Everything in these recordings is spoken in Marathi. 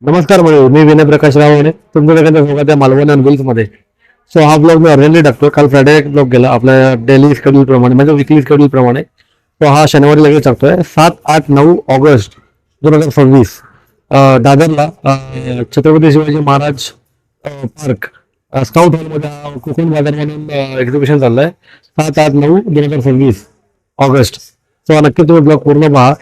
नमस्कार मंडळी, मी विनय प्रकाश रावणे तुमच्या सगळ्यांचं स्वागत आहे मालवण अँड बिल्स मध्ये. सो हा ब्लॉग मी अर्जंटली टाकतो. काल फ्रायडे एक ब्लॉग गेला आपल्या डेली शेड्यूल प्रमाणे, म्हणजे विकली शेड्यूल प्रमाणे. तो हा शनिवारी लगेच टाकतोय. 7, 8, 9 ऑगस्ट 2026 दादरला छत्रपती शिवाजी महाराज पार्क स्काउट हॉलमध्ये कोकण बाजार म्हणून एक्झिबिशन चाललंय. 7, 8, 9, 2026 सो नक्की तुम्ही ब्लॉग पूर्ण पहा.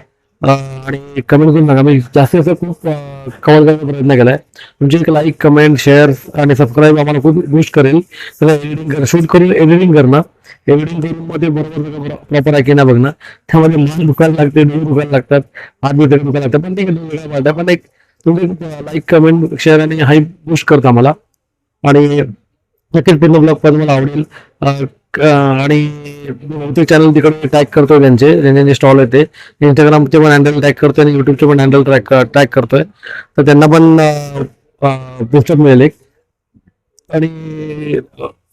आणि कमेंट करून सांगा. मी जास्तीत जास्त खूप कव्हर करण्याचा प्रयत्न केलाय. तुमची एक लाईक, कमेंट, शेअर आणि सबस्क्राईब आम्हाला खूप बूस्ट करेल. त्याला एडिटिंग कर, शूट करून एडिटिंग करणं, एडिटिंग करून मध्ये बरोबर प्रॉपर आहे की नाही बघणं. त्यामध्ये मान दुखायला लागते, डोळे दुखायला लागतात, हात बिटे दुखायला लागतात, पण ते वेगळ्या पाहिजे. पण एक तुमची लाईक, कमेंट, शेअर आणि हाई बूस्ट करतं आम्हाला. आणि नक्कीच पूर्ण ब्लॉग पण मला आवडेल. आणि बहुतेक चॅनल तिकडे टॅग करतोय, ज्यांचे स्टॉल आहे ते इंस्टाग्रामचे पण हँडल टॅग करतोय आणि युट्यूबचे पण हँडल टॅग करतोय. तर त्यांना पण पोस्टर मिळेल एक. आणि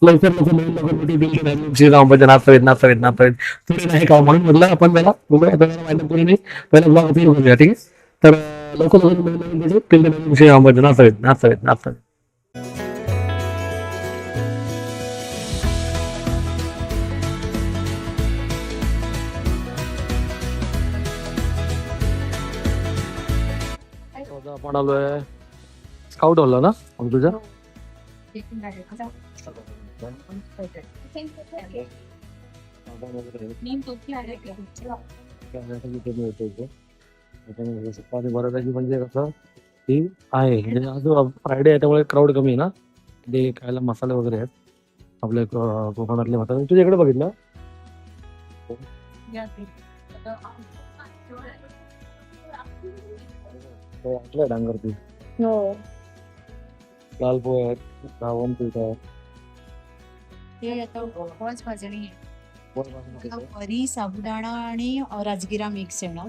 लवकर लवकर नवीन लवकर श्रीरामभजन नाचवेत नाचवेत नाचवेत थोडी नाही का म्हणून म्हटलं आपण पहिला बघूया. पहिला माहिती पुढे नाही, पहिला ब्लॉग अपलोड करूया. ठीक आहे. तर लवकर लवकर नवीन नवीन व्हिडिओ नवीन श्रीरामभजन नाचवेत नाचवेत नाचवेत. आपण आलोय स्काउट हॉलला ना तुझ्या. बऱ्यापैकी म्हणजे कसं ती आहे, म्हणजे अजून फ्रायडे आहे त्यामुळे क्राऊड कमी आहे ना. ते खायला मसाले वगैरे आहेत आपले कोकणातले मसाले. तुझ्या इकडे बघितलं डांगर पीठ, लाल पोहे आहेत, रावण पीठ आहे. वरी, साबुदाणा आणि राजगिरा मिक्स आहे ना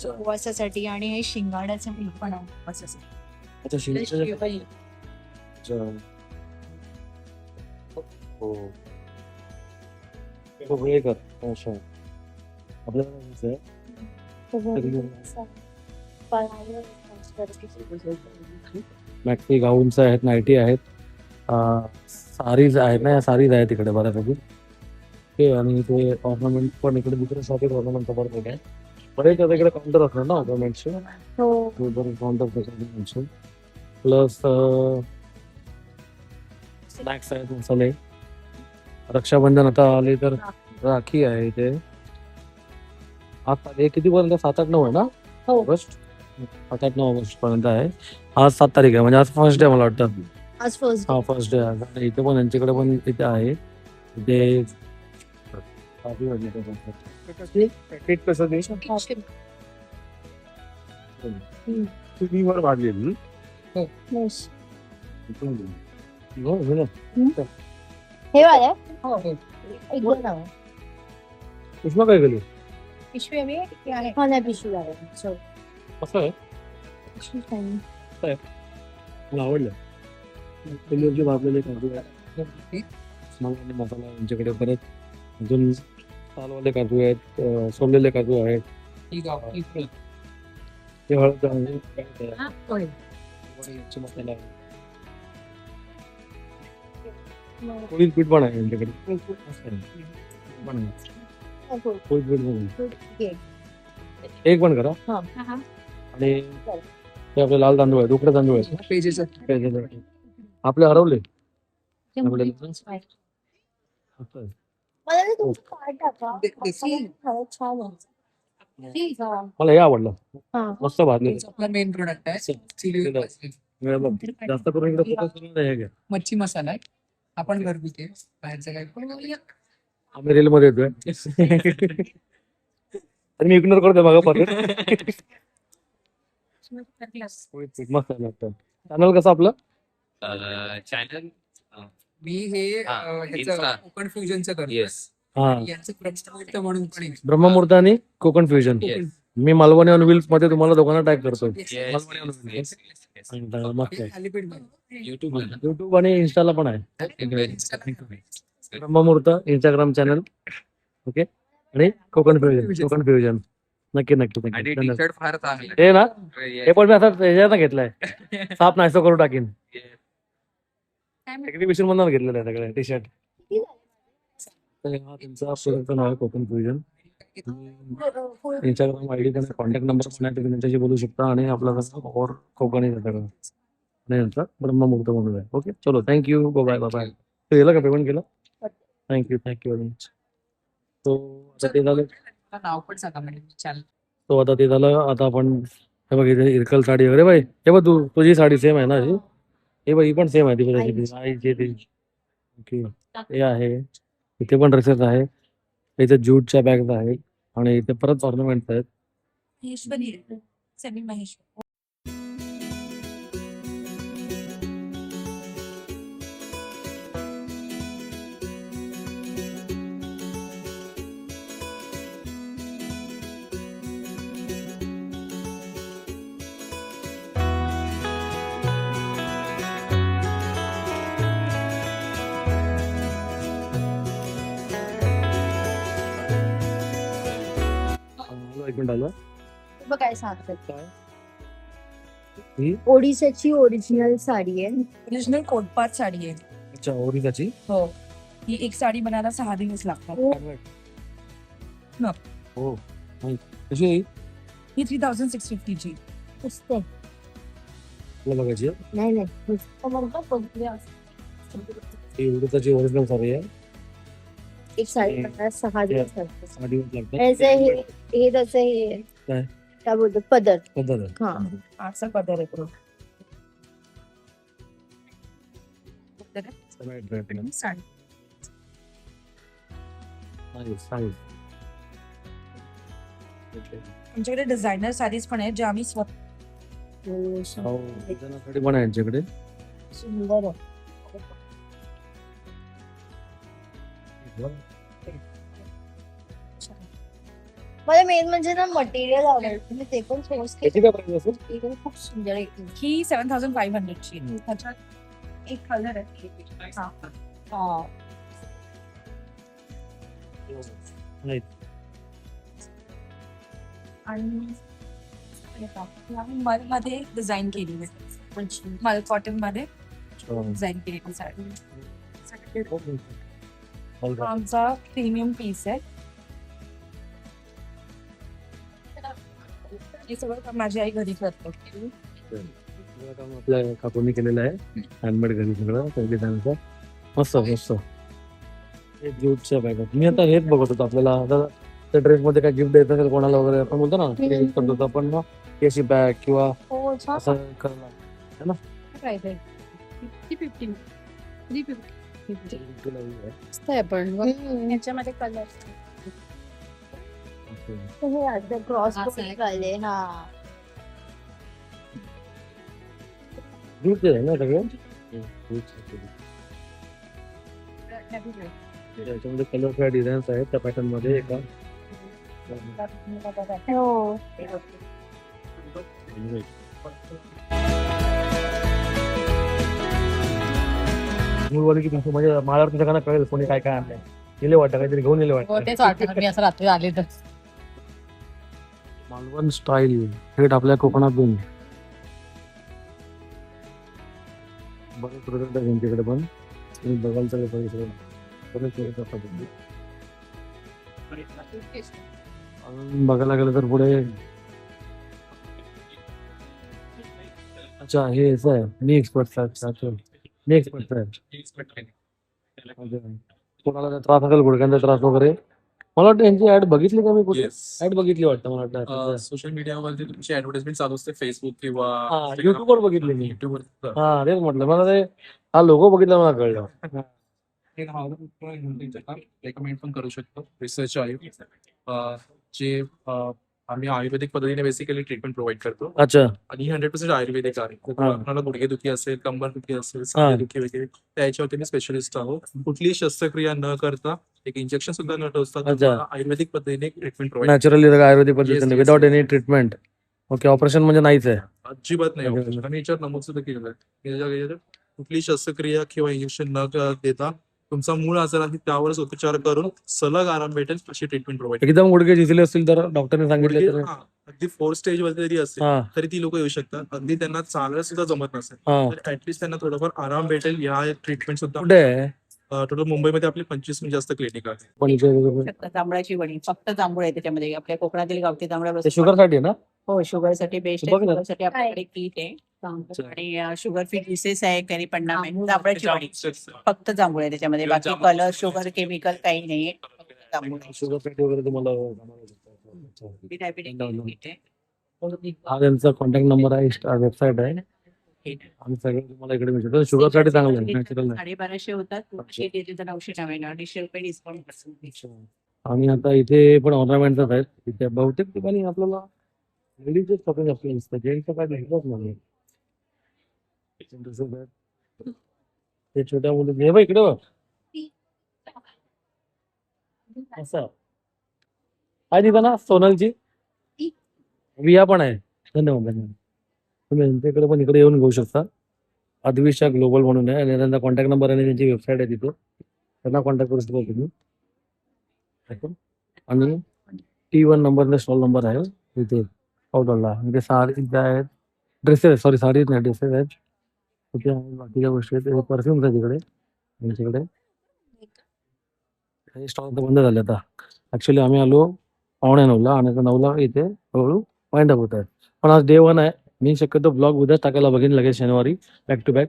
उपवासासाठी. आणि हे शिंगाड्याचं पीठ पण आहे उपवासासाठी. अच्छा, शिंगाचं. अच्छा. हो. हो, हे कर. अच्छा. आपल्याला काय घ्यायचं आहे? मॅक्सी गाऊनचं आहेत, नाईटी आहेत, सारीज आहेत ना, या सारीज आहेत तिकडे बऱ्यापैकी. ते आणि ते ऑर्नामेंट पण इकडे दुसऱ्या शॉपिंग ऑर्नामेंटचा बरोबर आहे. बरेच आता इकडे काउंटर असणार ना ऑर्नामेंटचे. काउंटर प्लस स्नॅक्स आहेत, मसाले. रक्षाबंधन आता आले तर राखी आहे इथे. आता हे किती पर्यंत? 7, 8, 9 आहे ना ऑगस्ट. 7, 8, 9 ऑगस्ट पर्यंत आहे. आज 7 तारीख आहे, म्हणजे आज फर्स्ट डे मला वाटतं. आज फर्स्ट हा, फर्स्ट डे आहे. इथे पण यांच्याकडे पण इथे आहे. इथे पॅकेट कसं दे तुम्ही वर वाढलेली हे वाला उष्मा काय गेली पिशवी हवी आहे. हो नाही, पिशवी आहे. कसं आहे? मला आवडलं. पनीरचे भाजलेले काजू आहेत, मसाला यांच्याकडे. परत अजून सालवाले काजू आहेत, सोललेले काजू आहेत. हे हळद मसाला आहे. पोळीच पीठ पण आहे यांच्याकडे. पण आहे. पोळीच पीठ पण आहे. एक पण करा. आणि ते आपले लाल तांदूळ आहेत, उकडे तांदूळ आहेत. पेजेचं. आपले हरवले. मला हे आवडलं, मस्त भाजले. मेन प्रोडक्ट आहे. जास्त करून इकडे फोकस करून हे घ्या. मच्छी मसाला आहे. आपण घरगुती आहे, बाहेरचं काय. आम्ही रील मध्ये येतोय. मी इग्नोर करतोय बघा परत. मस्त लागतं. चॅनल कसं आपलं? चॅनल मी हे Insta. कोकण फ्युजनचं करतो. हा, यांचं ब्रह्ममुहूर्त म्हणून पण आहे. ब्रह्ममुहूर्त आणि Konkan fusion. Me Malvani on wheels मध्ये तुम्हाला दोघांना टॅग करतो. मस्त आहे. थालीपीठ बनवतो. युट्यूब आणि इन्स्टाला पण आहे. ब्रह्ममुहूर्त इंस्टाग्राम चॅनल. ओके. आणि कोकण फ्युजन. नक्की नक्की आणि नक्की टी धन्यवाद. शर्ट फार चांगला हे ना आहे. हे पण मी असं ह्याच्यात घेतलंय साप नाहीसं करून टाकीन एक्झिबिशन मधून घेतलेलं आहे सगळं टी शर्ट. हा त्यांचा प्रोडक्टचं नाव आहे कोकण फ्युजन. इंस्टाग्राम आयडी त्यांचा कॉन्टॅक्ट नंबर पण आहे तुम्ही त्यांच्याशी बोलू शकता आणि आपला कसं और कोकणी सगळं नाही यांचा ब्रह्ममुहूर्त म्हणून आहे. ओके चलो थँक्यू बाय बाय बाय. केलं का पेमेंट केलं थँक्यू व्हेरी मच. तो आता ते झालं नाव पण सांगा म्हणजे चॅनल. तो आता ते झालं आता आपण हे बघ इथे इरकल साडी वगैरे बाई हे बघ तुझी साडी सेम आहे ना अशी हे बघ ही पण सेम आहे ती आईची ती ओके हे आहे इथे पण ड्रेसेस आहे इथे ज्यूटच्या बॅग्स आहेत आणि इथे परत ऑर्नामेंट्स आहेत. महेश्वरी सेमी महेश्वरी. एक मिनिट आलं बघ काय सांगतात काय ही ओडिसाची ओरिजिनल साडी आहे. ओरिजिनल कोटपाट साडी आहे. अच्छा ओरिसाची हो ही एक साडी बनायला 6 दिवस लागतात. हो कशी आहे ही? ही 3650 ची. मस्त आहे. तुला बघायची आहे? नाही नाही नुसतं म्हणतो बघूया. ही ओरिसाची ओरिजिनल साडी आहे एक साडी बनायला 6 दिवस लागतात. 6 दिवस लागतात त्याचं हे त्याचं हे काय? काय बोलतो पदर. पद्धत आहे. हा आजचा पदर आहे तो. Right, right, right. Sari Nice, nice. Okay. आमच्याकडे डिझायनर साडीज पण आहेत ज्या आम्ही स्वतः हो, हो, डिझायनरसाठी पण आहे यांच्याकडे. सुंदर आहे. मला मेन म्हणजे ना मटेरियल आवडतं म्हणजे ते पण स्वस्त याची काय प्राइस असेल? ते पण खूप सुंदर आहे. ही 7500 ची. त्याच्यात एक कलर आहे. हा. नाही. आणि मल मध्ये डिझाईन केली आहे. मल कॉटन मध्ये डिझाईन केलेली साडी. Okay. आमचा प्रीमियम पीस आहे. हे सगळं काम माझी आई घरी करते. सगळं काम आपल्या काकूंनी केलेलं आहे हँडमेड घरी सगळं डिझाईनचं मस्त मस्त. हे ज्यूटच्या बॅग मी आता हेच बघत होतो आपल्याला आता त्या ड्रेस मध्ये काय गिफ्ट द्यायचं असेल कोणाला वगैरे आपण बोलतो ना ते गिफ्ट करतो आपण ना की अशी बॅग किंवा हो छान असं करायला प्राइस आहे 350. मस्त आहे पण याच्यामध्ये कलर हे आता क्रॉस आले हा ज्यूटचे आहे ना सगळे त्याच्यामध्ये कलरफुल डिझाईन्स आहेत त्या पॅटर्न मध्ये एका हो मूळवाली की तुमचं म्हणजे माझ्यावर तुझ्या काना कळेल कोणी काय काय आणलंय गेले वाटतं काहीतरी घेऊन गेले वाटतं. तेच वाटतं मी असं रात्री आले तर मालवण स्टाईल थेट आपल्या कोकणातून बरेच प्रोडक्ट आहे त्यांच्याकडे पण तुम्ही बघाल तर बरेच प्रोडक्ट असतात त्यांचे. अजून बघायला गेलं तर पुढे अच्छा हे असं आहे मी एक्सपर्ट आहे मी एक्सपर्ट आहे कोणाला त्रास असेल गुडघ्यांचा त्रास वगैरे मला वाटतं यांची ऍड बघितली का मी कुठे ऍड बघितली वाटतं मला वाटतं सोशल मीडियावरती तुमची ऍडव्हर्टाइजमेंट चालू असते फेसबुक किंवा हा युट्यूबवर बघितली मी युट्यूबवर. हा तेच म्हटलं मला ते हा लोगो बघितला मला कळलं. रेकमेंड पण करू शकतो रिसर्च आहे जे आम्ही आयुर्वेदिक पद्धतीने बेसिकली ट्रीटमेंट प्रोव्हाइड करतो अच्छा आणि 100% आयुर्वेदिक आहे. तर हा. आपल्याला गुडघेदुखी असेल कंबर दुखी असेल सांधेदुखी वगैरे त्याच्यावरती मी स्पेशलिस्ट आहोत. कुठलीही शस्त्रक्रिया न करता एक इंजेक्शन सुद्धा न टोचता अच्छा. तुम्हाला आयुर्वेदिक पद्धतीने ट्रीटमेंट प्रोव्हाइड नॅचरली आयुर्वेदिक पद्धतीने yes, without yes. Any treatment okay operation म्हणजे नाहीच आहे. अजिबात नाही Okay. आणि याच्यावर नमूद सुद्धा केलेलं आहे की याच्यावर कुठली शस्त्रक्रिया किंवा इंजेक्शन न देता तुमचा मूळ आजार आहे त्यावरच उपचार करून सलग आराम भेटेल अशी ट्रीटमेंट प्रोव्हाइड एकदम गुडघे झिजले असतील तर डॉक्टरने सांगितले तर अगदी 4 स्टेज वर जरी असेल हा तरी ती लोक येऊ शकतात. अगदी त्यांना चालायला सुद्धा जमत नसेल हा तर ऍटलीस्ट त्यांना थोडंफार आराम भेटेल या ट्रीटमेंट सुद्धा कुठे आहे टोटल मुंबईमध्ये आपले 25 जास्त क्लिनिक आहे. पण शकता. जांभळाची वडी फक्त जांभूळ आहे त्याच्यामध्ये. आपल्या कोकणातील गावठी जांभळा ते शुगर साठी आहे ना हो शुगर साठी बेस्ट बघ आहे. ना. शुगर साठी आपल्याकडे कीट आहे आणि शुगर फ्री डिसेस आहे करी पन्नाम आहे. जांभळाची वडी फक्त जांभूळ आहे त्याच्यामध्ये. बाकी कलर शुगर केमिकल काही नाहीये. जांभूळ आहे. शुगर साठी वगैरे तुम्हाला डायबिटीज कीट आहे. हा त्यांचा कॉन्टॅक्ट नंबर आहे वेबसाईट आहे आणि सगळं तुम्हाला इकडे मिळतं. शुगर साठी चांगलं आहे नॅचरल आहे 1250 होतात. तर 999 ₹150 डिस्काउंट. आणि आता इथे पण ऑर्नामेंटच आहेत. इथे बहुतेक ठिकाणी आपल्याला लेडीजच शॉपिंग आपल्याला दिसतं जेंट्सचं काय दिसतच नाही. ते छोट्या मुली हे बघ इकडे बघ असं आहे तिथं ना सोनलची विया पण आहे. धन्यवाद धन्यवाद. तुम्ही यांच्याकडे पण इकडे येऊन घेऊ शकता. अद्विशा ग्लोबल म्हणून आहे आणि त्यांचा कॉन्टॅक्ट नंबर आणि त्यांची वेबसाईट आहे तिथे त्यांना कॉन्टॅक्ट करू शकता तुम्ही. आणि T1 नंबरने स्टॉल नंबर आहे तिथे आउटडोरला. म्हणजे साडी आहेत ड्रेसेस सॉरी साडी नाही ड्रेसेस आहेत तिथे आहेत. बाकीच्या गोष्टी आहेत परफ्युम्स आहे तिकडे त्यांच्याकडे. हे स्टॉल आता बंद झाले आता. ऍक्च्युली आम्ही आलो 8:45ला आणि आता 9ला इथे हळूहळू वाइंड अप होत आहे. पण आज डे 1 आहे. मी शक्यतो ब्लॉग उद्याच टाकायला बघेन लगेच शनिवारी बॅक टू बॅक.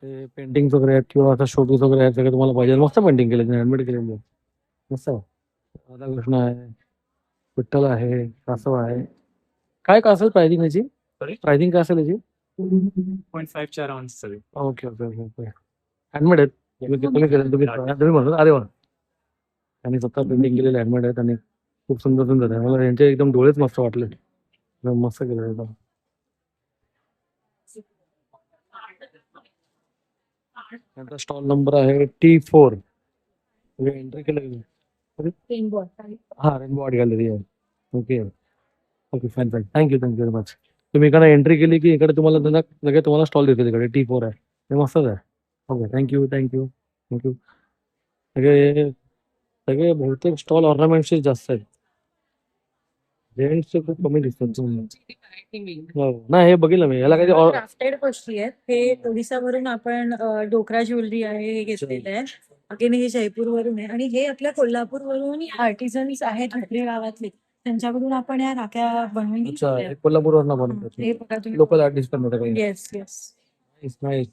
ते पेंटिंग वगैरे आहेत किंवा आता शोपीस वगैरे आहेत सगळं तुम्हाला पाहिजे. मस्त पेंटिंग केले हँडमेड केलेली आहे मस्त आहे. राधाकृष्ण आहे विठ्ठल आहे कासव आहे. काय कासव प्राइसिंग याची प्राइसिंग काय असेल याची 0.5 राउंड सगळे. Okay okay okay okay handmade आहेत. तुम्ही म्हणतो अरे वा त्यांनी स्वतः पेंटिंग केलेले हँडमेड आहेत आणि खूप सुंदर सुंदर आहे. मला यांचे एकदम डोळेच मस्त वाटले. एकदम मस्त केले एकदम. त्यांचा स्टॉल नंबर आहे T4. एंट्री केलं हा रेनबो आर्ट गॅलरी आहे. Okay okay fine fine thank you very much. तुम्ही इकडे एंट्री केली की इकडे तुम्हाला लगेच तुम्हाला स्टॉल देते. तिकडे T4 आहे ते मस्तच आहे. Okay thank you thank you thank you. सगळे सगळे बहुतेक स्टॉल ऑर्नामेंटचे जास्त आहेत. जेंट्सचे खूप कमी दिसतात. हो नाही हे बघितलं मी याला काही क्राफ्टेड गोष्टी आहेत. हे ओडिसावरून आपण डोकरा ज्वेलरी आहे हे घेतलेलं आहे. अगेन हे जयपूरवरून आहे आणि हे आपल्या कोल्हापूरवरून आर्टिझन्स आहेत ठाकरे गावातले त्यांच्याकडून आपण या राख्या बनवून अच्छा हे कोल्हापूरवरनं बनवतात हे बघा तुम्ही. लोकल आर्टिस्ट पण होते काही. Yes yes nice nice.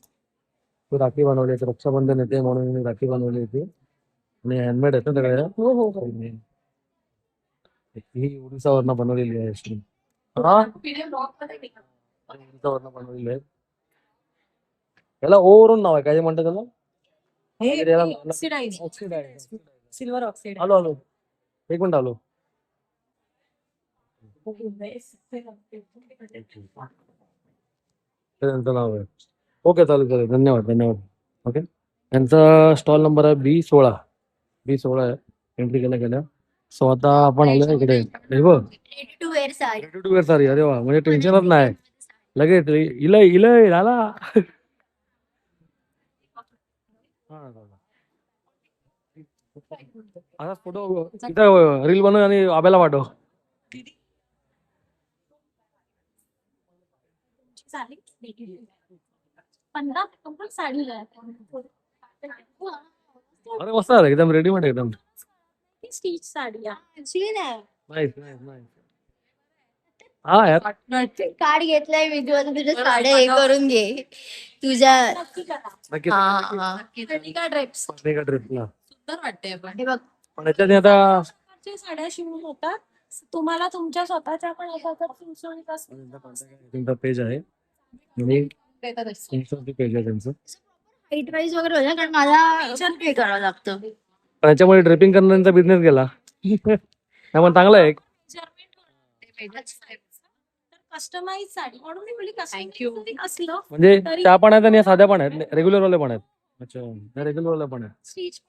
तो राखी बनवली आहे रक्षाबंधन येते म्हणून मी राखी बनवली होती आणि हँडमेड आहेत ना सगळ्या. हो हो हो ही ओडिसावरनं बनवलेली आहे actually. हा ओडिसावरनं बनवलेली आहे. याला ओवरून नाव आहे काय म्हणतात त्याला हे याला- ऑक्सिडाइज Oxidized. सिल्वर ऑक्साईड आलो आलो एक मिनिट आलो. ते त्यांचं नाव आहे. ओके चालेल चालेल धन्यवाद धन्यवाद. ओके यांचा स्टॉल नंबर आहे B16 आहे. एंट्री केल्या गेल्या. सो आता आपण आलो इकडे हे बघ ready to wear sari. Ready to wear sari. अरे वा म्हणजे टेन्शनच नाही लगेच इलय इलय झाला. आता फोटो इथं रील बनव आणि आब्याला पाठव. साडी अरे मस्त आहे एकदम रेडीमेड एकदम. Stitch sari nice nice nice. हा यार कार्ड घेतलाय मी तू आता तुझ्या साड्या हे करून घे तुझ्या. नक्की का ड्रेप्स का ट्रिपला सुंदर वाटते पण. हे बघ पण याच्यात आता साड्या शिवून होतात. तुम्हाला तुमच्या स्वतःच्या पण त्यांचा पेज आहे आणि Instagram पेज आहे त्यांचं. हाईट वाईज वगैरे होतं कारण मला पे करावं लागतं. त्याच्यामुळे ड्रेपिंग करण्याचा बिझनेस गेला. त्यामुळे चांगला आहे. कस्टमाइज साडी म्हणून मी बोलली Thank you. कस्टमाइज असलं म्हणजे तरी- त्या पण आहेत आणि या साध्या पण आहेत रेग्युलर वाले पण आहेत. अच्छा रेग्युलर वाले पण आहेत. स्टिच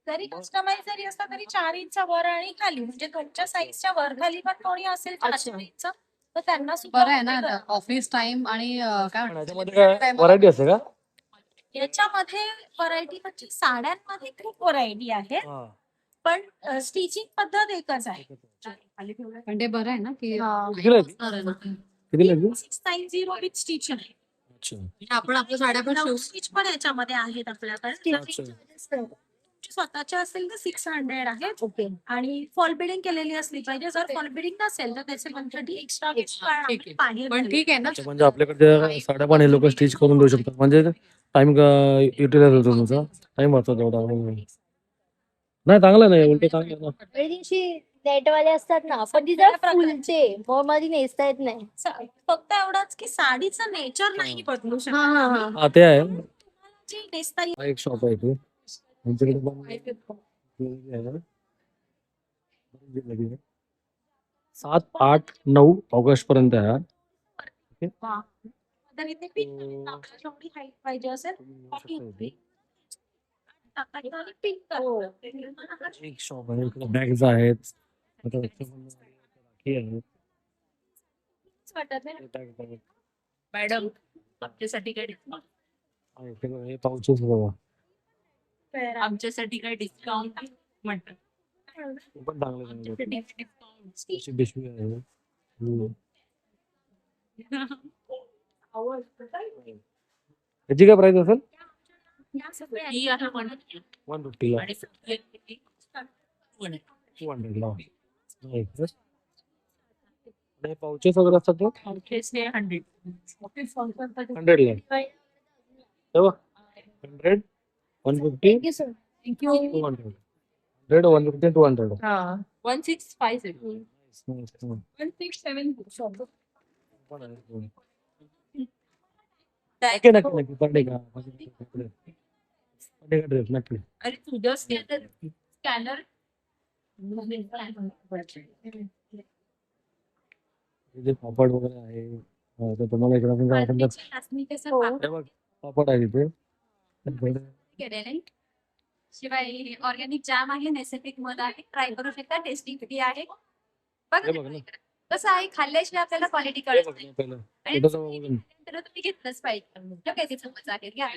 जरी कस्टमाइज जरी असला तरी 4 इंच वर आणि खाली म्हणजे तुमच्या साईजच्या वर खाली पण कोणी असेल 4 इंच तर त्यांना सुद्धा बरं आहे ना ऑफिस टाइम आणि काय पण याच्यामध्ये काय व्हरायटी असते का याच्यामध्ये व्हरायटी म्हणजे साड्यांमध्ये खूप व्हरायटी आहे, पण स्टिचिंग पद्धत एकच आहे. पण ते बरं आहे ना की कितीला आहे ती? कितीला आहे ती? 690 विथ स्टिच आहे. अच्छा. आपण आपल्या साड्या पण शिवू स्टिच पण याच्यामध्ये आहेत आपल्याकडे. अच्छा. तुमची स्वतःच्या असेल तर 600 आहेत. ओके. आणि फॉल बिडिंग केलेली असली पाहिजे. जर फॉल बिडिंग नसेल तर त्याचे 130 एक्स्ट्रा ठीक आहे. पण ठीक आहे ना अच्छा, म्हणजे आपल्याकडे साड्या पण हे लोक स्टिच करून देऊ शकतात, म्हणजे टाइम युटिलाइज होतो तुमचा, टाइम वाचतो तेवढा. नाही चांगलं नाही, उलट चांगलं आहे ना. आणि दिवशी नेटवाले असतात ना, पण ती जरा फुलते मग मध्ये नेसता येत नाही. फक्त एवढंच की साडीचं नेचर नाही बदलू शकत. हा हा हा. हा ते आहे. जी नेसता येईल. हा एक शॉप आहे इथे आमच्याकडे पण 7-8-9 ऑगस्ट पर्यंत आहे हा. तर इथे पिन आपल्याला जेवढी हाईट पाहिजे असेल टाकायचं आणि पिन करायचं. एक शॉप आहे, इकडे बॅग्स आहेत. आता इथे पण राखी आहे. वाटत नाही. हे bags आहेत. मॅडम आमच्यासाठी काय हा, इथे बघा, हे पाऊचेस बघा, आमच्यासाठी काय डिस्काउंट म्हणतात हे पण चांगले अशी पिशवी आहे. याची काय प्राइस असेल? ही आहे 150 ला, आणि 200 ला. पाऊचेस वगैरे असतात ना, 100. 100 ला. हे बघ, 100, 150, Thank you, sir. 200. 100, 150, 200. 1657. Nice. 167. पण आहे. नक्की नक्की नक्की पडले का? पडले का ड्रेस नक्की. अरे तुझं स्कॅनर इथे पापड वगैरे आहे. तर तुम्हाला इकडे पण जायचं असेल तर हे बघ, पापड आहे तिथे. शिवाय ऑर्गॅनिक जॅम आहे, नैसर्गिक मध आहे, ट्राय करू शकता. टेस्टी किती आहे हे बघा बघ ना. कसं आहे, खाल्ल्याशिवाय आपल्याला क्वालिटी हे कळत बघ नाही. ना पहिलं. आणि कुठं जाऊ बघून. तर तुम्ही घेतलंच पाहिजे. तो काय तिचं मजा आहे घ्या.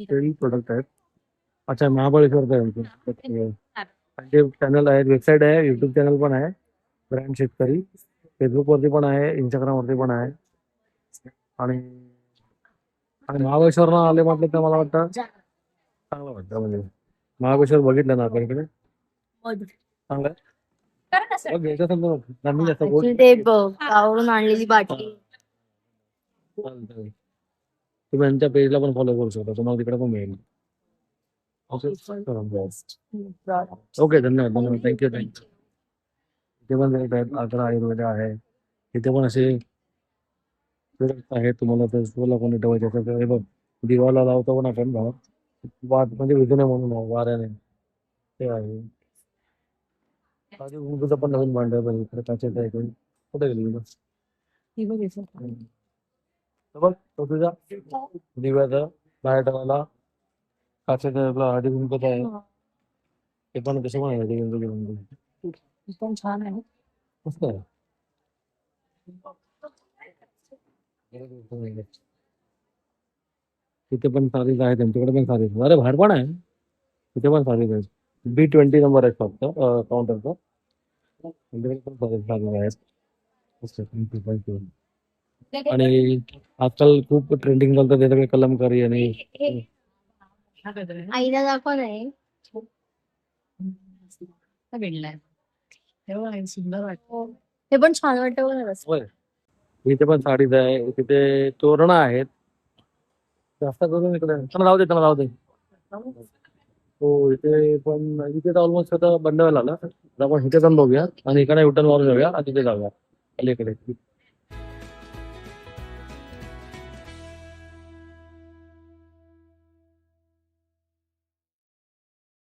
तेल प्रोडक्ट आहेत. अच्छा, महाबळेश्वरचं आहे आमचं. आणि चॅनल आहे, वेबसाईट आहे, युट्यूब चॅनल पण आहे, ब्रँड शेतकरी. फेसबुक वरती पण आहे, इंस्टाग्राम वरती पण आहे. आणि आणि महाबळेश्वरला आले म्हटलं तर मला वाटतं चांगलं वाटतं. म्हणजे महाबळेश्वर बघितलं ना आपण इकडे, चांगलं आहे. करा ना सर. बघ, घ्यायचं असेल तर नवीन जास्त गोड. Actually ते गावावरून आणलेली बाटली. चालतंय. तुम्ही यांच्या पेजला पण फॉलो करू शकता, तुम्हाला तिकडे पण मिळेल. ओके, धन्यवाद धन्यवाद, थँक्यू थँक्यू. इथे पण रेट आहेत, आग्रा आयुर्वेद आहे. इथे पण असे प्रोडक्ट आहेत, तुम्हाला तर स्टोरला कोणी ठेवायचे असेल तर हे बघ, दिवाला लावतो पण आपण भाव वाद म्हणजे विजू नये म्हणून वाऱ्याने, ते आहे. आधी उंदूचं पण नवीन भांड आहे, बघ इकडे काचेचं आहे. कुठे गेली बघ, बघ तो तुझा दिव्याचा बाहेर ठेवायला काचेचा आपला हळदी कुंकूचा आहे. ते पण कसं पण आहे, हळदी कुंकू पण छान आहे. मस्त आहे. तिथे पण सारीज आहे, त्यांच्याकडे पण सारीज. अरे बाहेर पण आहे, तिथे पण सारीज आहेत. B20 नंबर आहे फक्त काउंटरचा. त्यांच्याकडे पण सारीज आहेत. मस्त, thank you. आणि आजकाल खूप ट्रेंडिंग चालतं त्याच्याकडे कलमकारी आणि आईला दाखव नाही. सुंदर वाटतं. हे पण छान वाटतं बघा कसं. होय. इथे पण साडीज आहे, तिथे तोरणं आहेत. जास्त करून इकडे त्यांना राहू दे, त्यांना राहू दे. हो, इथे पण इथे तर ऑलमोस्ट आता बंद व्हायला आलं. तर आपण इथे पण बघूया आणि इकडे युटर्न मारून जाऊया आणि तिथे जाऊया अलीकडे.